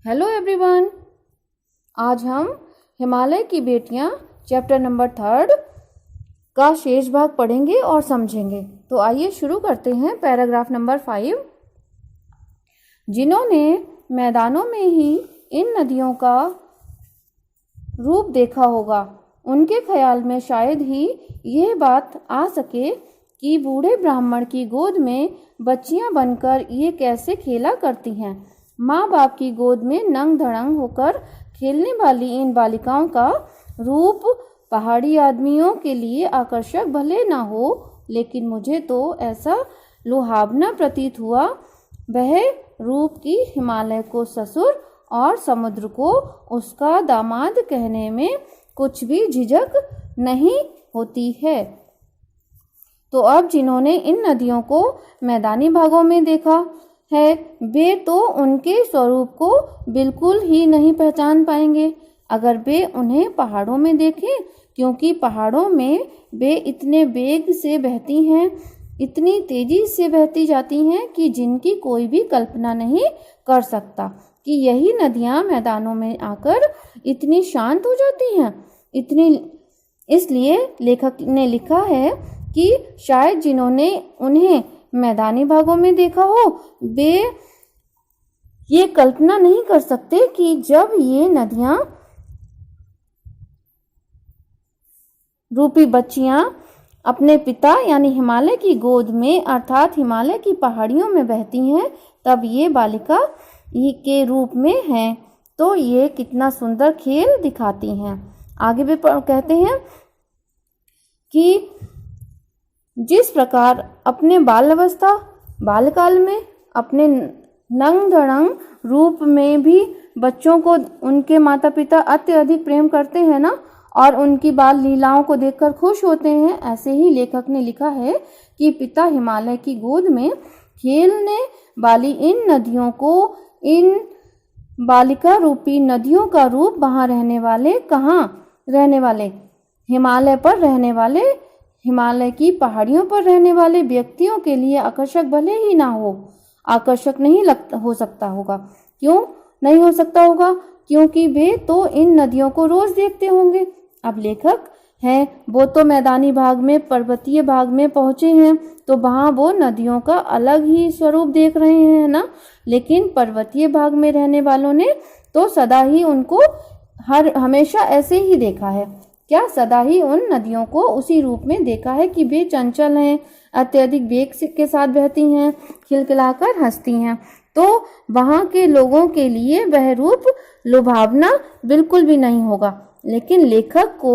Hello everyone, आज हम हिमालय की बेटियां चैप्टर नंबर 3 का शेष भाग पढ़ेंगे और समझेंगे। तो आइए शुरू करते हैं। Paragraph number 5। जिन्होंने मैदानों में ही इन नदियों का रूप देखा होगा, उनके ख्याल में शायद ही यह बात आ सके कि बूढ़े ब्राह्मण की गोद में बच्चियां बनकर ये कैसे खेला करती हैं। माँ बाप की गोद में नंग धड़ंग होकर खेलने वाली इन बालिकाओं का रूप पहाड़ी आदमियों के लिए आकर्षक भले ना हो, लेकिन मुझे तो ऐसा लुभावना प्रतीत हुआ। वह रूप की हिमालय को ससुर और समुद्र को उसका दामाद कहने में कुछ भी झिझक नहीं होती है। तो अब जिन्होंने इन नदियों को मैदानी भागों में देखा है, वे तो उनके स्वरूप को बिल्कुल ही नहीं पहचान पाएंगे अगर वे उन्हें पहाड़ों में देखें, क्योंकि पहाड़ों में वे इतने वेग से बहती हैं, इतनी तेजी से बहती जाती हैं कि जिनकी कोई भी कल्पना नहीं कर सकता कि यही नदियां मैदानों में आकर इतनी शांत हो जाती हैं। इसलिए लेखक ने लिखा है कि शायद जिन्होंने उन्हें मैदानी भागों में देखा हो, वे ये कल्पना नहीं कर सकते कि जब ये नदियां रूपी बच्चियां अपने पिता यानी हिमालय की गोद में अर्थात हिमालय की पहाड़ियों में बहती हैं, तब ये बालिका के रूप में हैं, तो ये कितना सुंदर खेल दिखाती हैं। आगे भी कहते हैं कि जिस प्रकार अपने बालकाल में अपने नंग धड़ंग रूप में भी बच्चों को उनके माता पिता अत्यधिक प्रेम करते हैं ना, और उनकी बाल लीलाओं को देखकर खुश होते हैं, ऐसे ही लेखक ने लिखा है कि पिता हिमालय की गोद में खेलने वाली इन नदियों को, इन बालिका रूपी नदियों का रूप वहाँ रहने वाले हिमालय पर रहने वाले, हिमालय की पहाड़ियों पर रहने वाले व्यक्तियों के लिए आकर्षक भले ही ना हो, आकर्षक नहीं हो सकता होगा। क्यों नहीं हो सकता होगा? क्योंकि वे तो इन नदियों को रोज देखते होंगे। अब लेखक हैं, वो तो मैदानी भाग में, पर्वतीय भाग में पहुंचे हैं, तो वहाँ वो नदियों का अलग ही स्वरूप देख रहे हैं ना, लेकिन पर्वतीय भाग में रहने वालों ने तो सदा ही उनको हमेशा ऐसे ही देखा है। क्या सदा ही उन नदियों को उसी रूप में देखा है कि वे चंचल हैं, अत्यधिक वेग के साथ बहती हैं, खिलखिलाकर हंसती हैं। तो वहाँ के लोगों के लिए वह रूप लुभावना बिल्कुल भी नहीं होगा, लेकिन लेखक को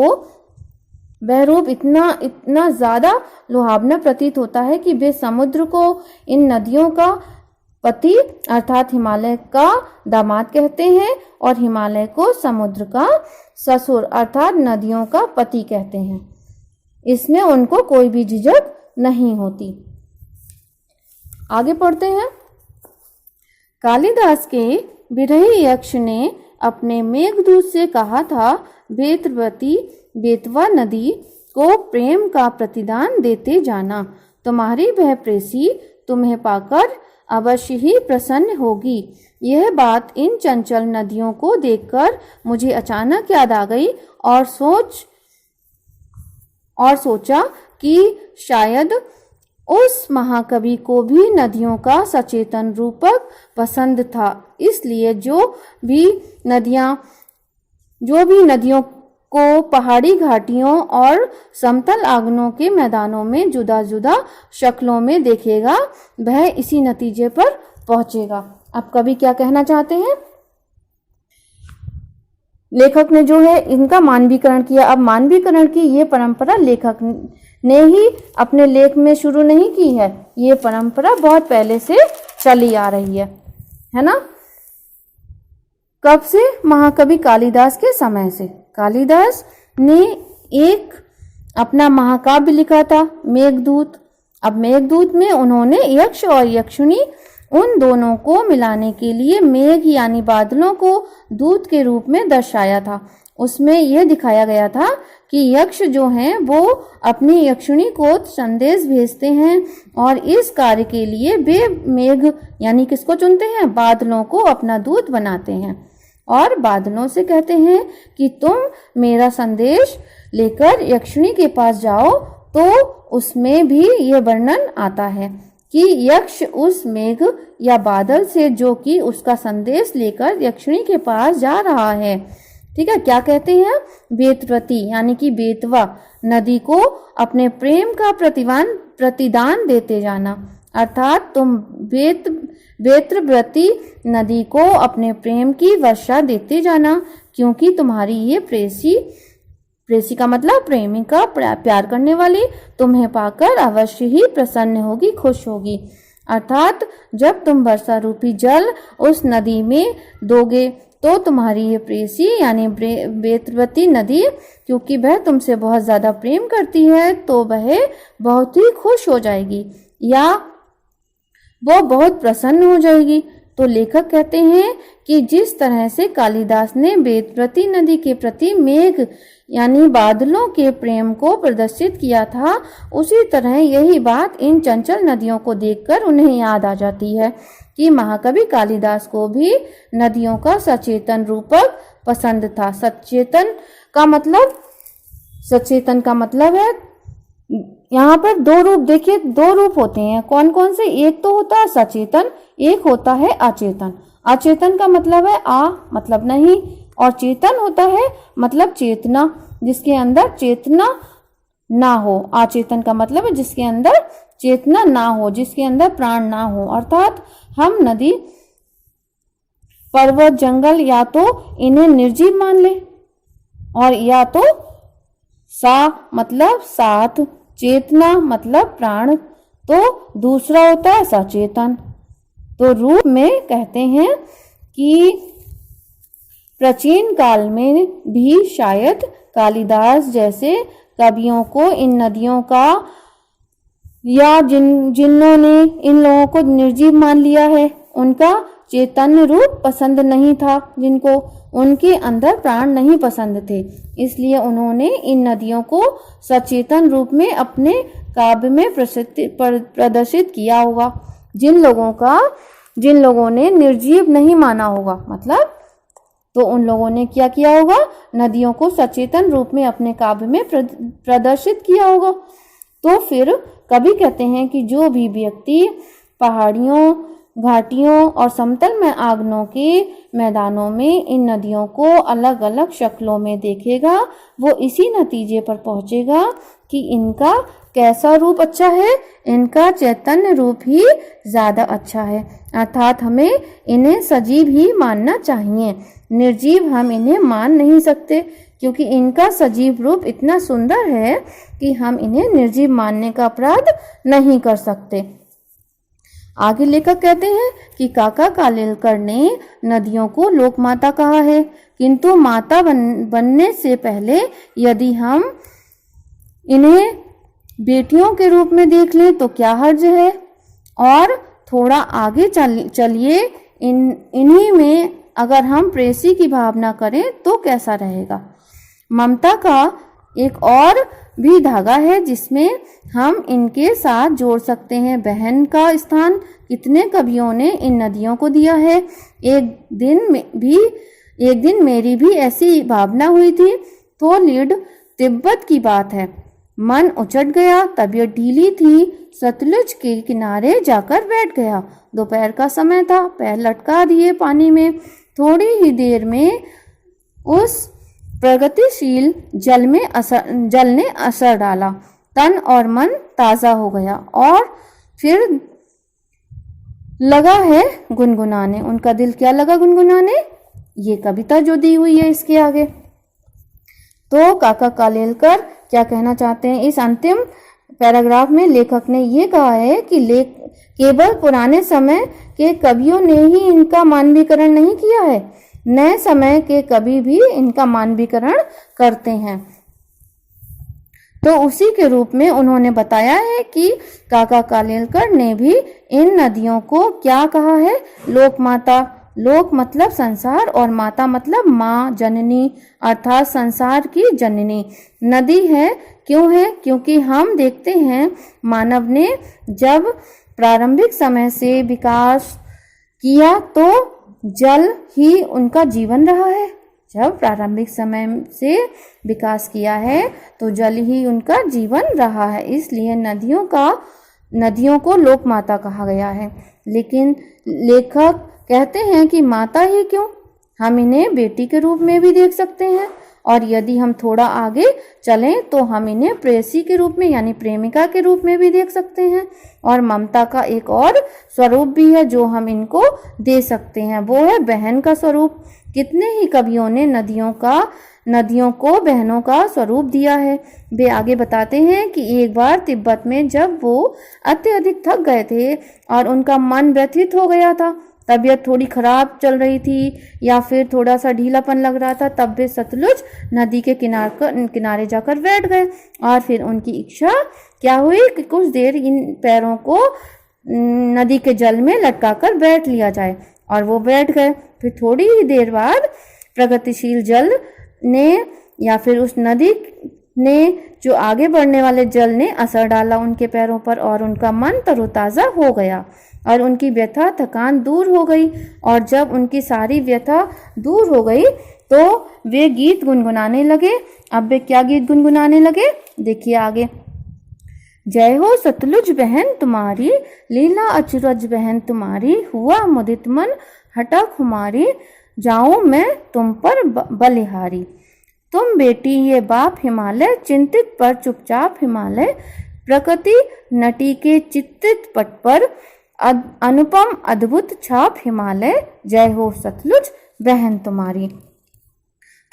वह रूप इतना ज़्यादा लुभावना प्रतीत होता है कि वे समुद्र को इन नदियों का पति अर्थात हिमालय का दामाद कहते हैं और हिमालय को समुद्र का ससुर अर्थात नदियों का पति कहते हैं। इसमें उनको कोई भी झिझक नहीं होती। आगे पढ़ते हैं। कालिदास के विरही यक्ष ने अपने मेघदूत से कहा था, बेतवा नदी को प्रेम का प्रतिदान देते जाना, तुम्हारी वह प्रेसी तुम्हें पाकर अवश्य ही प्रसन्न होगी। यह बात इन चंचल नदियों को देखकर मुझे अचानक याद आ गई और सोचा कि शायद उस महाकवि को भी नदियों का सचेतन रूपक पसंद था। इसलिए जो भी नदियों को पहाड़ी घाटियों और समतल आंगनों के मैदानों में जुदा जुदा शक्लों में देखेगा, वह इसी नतीजे पर पहुंचेगा। अब कवि क्या कहना चाहते हैं? लेखक ने जो है इनका मानवीकरण किया। अब मानवीकरण की ये परंपरा लेखक ने ही अपने लेख में शुरू नहीं की है, ये परंपरा बहुत पहले से चली आ रही है ना। कब से? महाकवि कालिदास के समय से। कालिदास ने एक अपना महाकाव्य लिखा था, मेघदूत। अब मेघदूत में उन्होंने यक्ष और यक्षिणी उन दोनों को मिलाने के लिए मेघ यानी बादलों को दूत के रूप में दर्शाया था। उसमें यह दिखाया गया था कि यक्ष जो हैं वो अपनी यक्षिणी को संदेश भेजते हैं और इस कार्य के लिए वे मेघ यानी किसको चुनते हैं, बादलों को अपना दूत बनाते हैं और बादलों से कहते हैं कि तुम मेरा संदेश लेकर यक्षिणी के पास जाओ। तो उसमें भी यह वर्णन आता है कि यक्ष उस मेघ या बादल से जो कि उसका संदेश लेकर यक्षिणी के पास जा रहा है, ठीक है, क्या कहते हैं, बेतवती यानी कि बेतवा नदी को अपने प्रेम का प्रतिदान देते जाना, अर्थात तुम बेतव्रती नदी को अपने प्रेम की वर्षा देते जाना, क्योंकि तुम्हारी ये प्रेसी का मतलब प्रेमिका, प्यार करने वाली, तुम्हें पाकर अवश्य ही प्रसन्न होगी, खुश होगी। अर्थात जब तुम वर्षा रूपी जल उस नदी में दोगे तो तुम्हारी ये प्रेसी यानी बेतवती नदी, क्योंकि वह तुमसे बहुत ज्यादा प्रेम करती है तो वह बहुत ही खुश हो जाएगी या वो बहुत प्रसन्न हो जाएगी। तो लेखक कहते हैं कि जिस तरह से कालिदास ने बेतवती नदी के प्रति मेघ यानी बादलों के प्रेम को प्रदर्शित किया था, उसी तरह यही बात इन चंचल नदियों को देखकर उन्हें याद आ जाती है कि महाकवि कालिदास को भी नदियों का सचेतन रूपक पसंद था। सचेतन का मतलब है, यहाँ पर दो रूप देखिए, दो रूप होते हैं, कौन कौन से, एक तो होता है सचेतन, एक होता है अचेतन। अचेतन का मतलब है मतलब नहीं, और चेतन होता है मतलब चेतना, जिसके अंदर चेतना ना हो। अचेतन का मतलब है जिसके अंदर चेतना ना हो, जिसके अंदर प्राण ना हो। अर्थात हम नदी, पर्वत, जंगल या तो इन्हें निर्जीव मान ले और या तो मतलब साथ, चेतना मतलब प्राण, तो दूसरा होता है सचेतन। तो रूप में कहते हैं कि प्राचीन काल में भी शायद कालिदास जैसे कवियों को इन नदियों का या जिन्होंने इन लोगों को निर्जीव मान लिया है, उनका चैतन्य रूप पसंद नहीं था, जिनको उनके अंदर प्राण नहीं पसंद थे, इसलिए उन्होंने इन नदियों को सचेतन रूप में अपने काव्य में प्रदर्शित किया होगा। जिन लोगों ने निर्जीव नहीं माना होगा, मतलब तो उन लोगों ने क्या किया होगा, नदियों को सचेतन रूप में अपने काव्य में प्रदर्शित किया होगा। तो फिर कवि कहते हैं कि जो भी व्यक्ति पहाड़ियों, घाटियों और समतल में आंगनों के मैदानों में इन नदियों को अलग अलग शक्लों में देखेगा, वो इसी नतीजे पर पहुंचेगा कि इनका कैसा रूप अच्छा है, इनका चैतन्य रूप ही ज्यादा अच्छा है। अर्थात हमें इन्हें सजीव ही मानना चाहिए, निर्जीव हम इन्हें मान नहीं सकते, क्योंकि इनका सजीव रूप इतना सुंदर है कि हम इन्हें निर्जीव मानने का अपराध नहीं कर सकते। आगे लेखक कहते हैं कि काका कालेलकर ने नदियों को लोकमाता कहा है, किंतु माता बनने से पहले यदि हम इन्हें बेटियों के रूप में देख लें तो क्या हर्ज है। और थोड़ा आगे चलिए, इन्हीं में अगर हम प्रेसी की भावना करें तो कैसा रहेगा। ममता का एक और भी धागा है जिसमें हम इनके साथ जोड़ सकते हैं। बहन का स्थान कितने कवियों ने इन नदियों को दिया है। एक दिन मेरी भी ऐसी भावना हुई थी। तो लीड तिब्बत की बात है, मन उचट गया, तबीयत ढीली थी, सतलुज के किनारे जाकर बैठ गया। दोपहर का समय था, पैर लटका दिए पानी में, थोड़ी ही देर में उस प्रगतिशील जल ने असर डाला, तन और मन ताजा हो गया और फिर लगा है गुनगुनाने। उनका दिल क्या लगा गुनगुनाने, ये कविता जो दी हुई है इसके आगे। तो काका कालेलकर क्या कहना चाहते हैं इस अंतिम पैराग्राफ में, लेखक ने ये कहा है कि केवल पुराने समय के कवियों ने ही इनका मानवीकरण नहीं किया है, नए समय के कवि भी इनका मानवीकरण करते हैं। तो उसी के रूप में उन्होंने बताया है कि काका कालेलकर ने भी इन नदियों को क्या कहा है, लोकमाता, लोक मतलब संसार और माता मतलब माँ जननी अर्थात संसार की जननी। नदी है क्यों है? क्योंकि हम देखते हैं मानव ने जब प्रारंभिक समय से विकास किया तो जल ही उनका जीवन रहा है। जब प्रारंभिक समय से विकास किया है तो जल ही उनका जीवन रहा है, इसलिए नदियों को लोक माता कहा गया है। लेकिन लेखक कहते हैं कि माता ही क्यों, हम इन्हें बेटी के रूप में भी देख सकते हैं और यदि हम थोड़ा आगे चलें तो हम इन्हें प्रेयसी के रूप में यानी प्रेमिका के रूप में भी देख सकते हैं। और ममता का एक और स्वरूप भी है जो हम इनको दे सकते हैं, वो है बहन का स्वरूप। कितने ही कवियों ने नदियों को बहनों का स्वरूप दिया है। वे आगे बताते हैं कि एक बार तिब्बत में जब वो अत्यधिक थक गए थे और उनका मन व्यथित हो गया था, तबीयत थोड़ी खराब चल रही थी या फिर थोड़ा सा ढीलापन लग रहा था, तब वे सतलुज नदी के किनारे जाकर बैठ गए और फिर उनकी इच्छा क्या हुई कि कुछ देर इन पैरों को नदी के जल में लटकाकर बैठ लिया जाए और वो बैठ गए। फिर थोड़ी ही देर बाद प्रगतिशील जल ने या फिर उस नदी ने जो आगे बढ़ने वाले जल ने असर डाला उनके पैरों पर और उनका मन तरोताज़ा हो गया और उनकी व्यथा थकान दूर हो गई। और जब उनकी सारी व्यथा दूर हो गई तो वे गीत गुनगुनाने लगे। अब वे क्या गीत गुनगुनाने लगे? देखिए आगे। जय हो सतलुज बहन तुम्हारी, लीला अचरज बहन तुम्हारी, हुआ मुदित मन हटा खुमारी, जाऊं मैं तुम पर बलिहारी। तुम बेटी ये बाप हिमालय, चिंतित पर चुपचाप हिमालय, प्रकृति नटी के चित्तित पट पर अनुपम अद्भुत छाप हिमालय, जय हो सतलुज बहन तुम्हारी।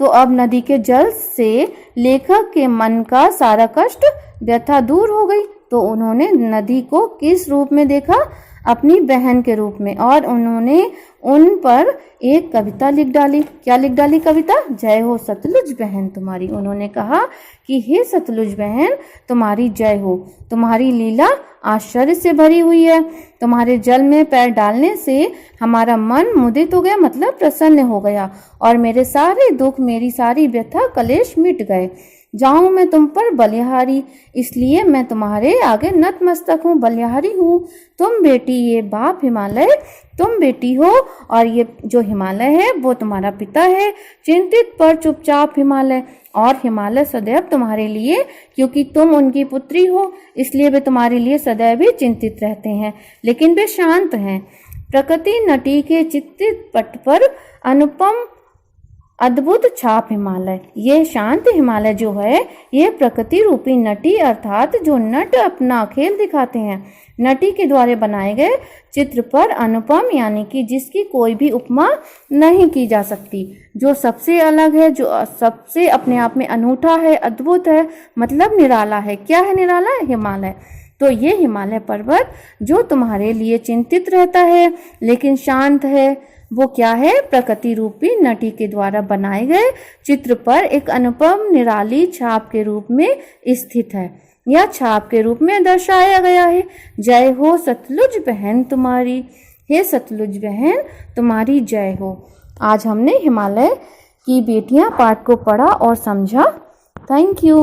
तो अब नदी के जल से लेखक के मन का सारा कष्ट व्यथा दूर हो गई, तो उन्होंने नदी को किस रूप में देखा? अपनी बहन के रूप में, और उन्होंने उन पर एक कविता लिख डाली। क्या लिख डाली कविता? जय हो सतलुज बहन तुम्हारी। उन्होंने कहा कि हे सतलुज बहन तुम्हारी जय हो, तुम्हारी लीला आश्चर्य से भरी हुई है, तुम्हारे जल में पैर डालने से हमारा मन मुदित हो गया मतलब प्रसन्न हो गया और मेरे सारे दुख मेरी सारी व्यथा कलेश मिट गए। जाऊं मैं तुम पर बलिहारी, इसलिए मैं तुम्हारे आगे नतमस्तक हूँ, बलिहारी हूँ। तुम बेटी ये बाप हिमालय, तुम बेटी हो और ये जो हिमालय है वो तुम्हारा पिता है। चिंतित पर चुपचाप हिमालय, और हिमालय सदैव तुम्हारे लिए, क्योंकि तुम उनकी पुत्री हो इसलिए वे तुम्हारे लिए सदैव ही चिंतित रहते हैं, लेकिन वे शांत हैं। प्रकृति नटी के चित्तित पट पर अनुपम अद्भुत छाप हिमालय, ये शांत हिमालय जो है ये प्रकृति रूपी नटी अर्थात जो नट अपना खेल दिखाते हैं, नटी के द्वारा बनाए गए चित्र पर अनुपम यानी कि जिसकी कोई भी उपमा नहीं की जा सकती, जो सबसे अलग है, जो सबसे अपने आप में अनूठा है, अद्भुत है, मतलब निराला है। क्या है निराला? हिमालय। तो ये हिमालय पर्वत जो तुम्हारे लिए चिंतित रहता है लेकिन शांत है, वो क्या है? प्रकृति रूपी नटी के द्वारा बनाए गए चित्र पर एक अनुपम निराली छाप के रूप में स्थित है, या छाप के रूप में दर्शाया गया है। जय हो सतलुज बहन तुम्हारी, हे सतलुज बहन तुम्हारी जय हो। आज हमने हिमालय की बेटियां पाठ को पढ़ा और समझा। Thank you.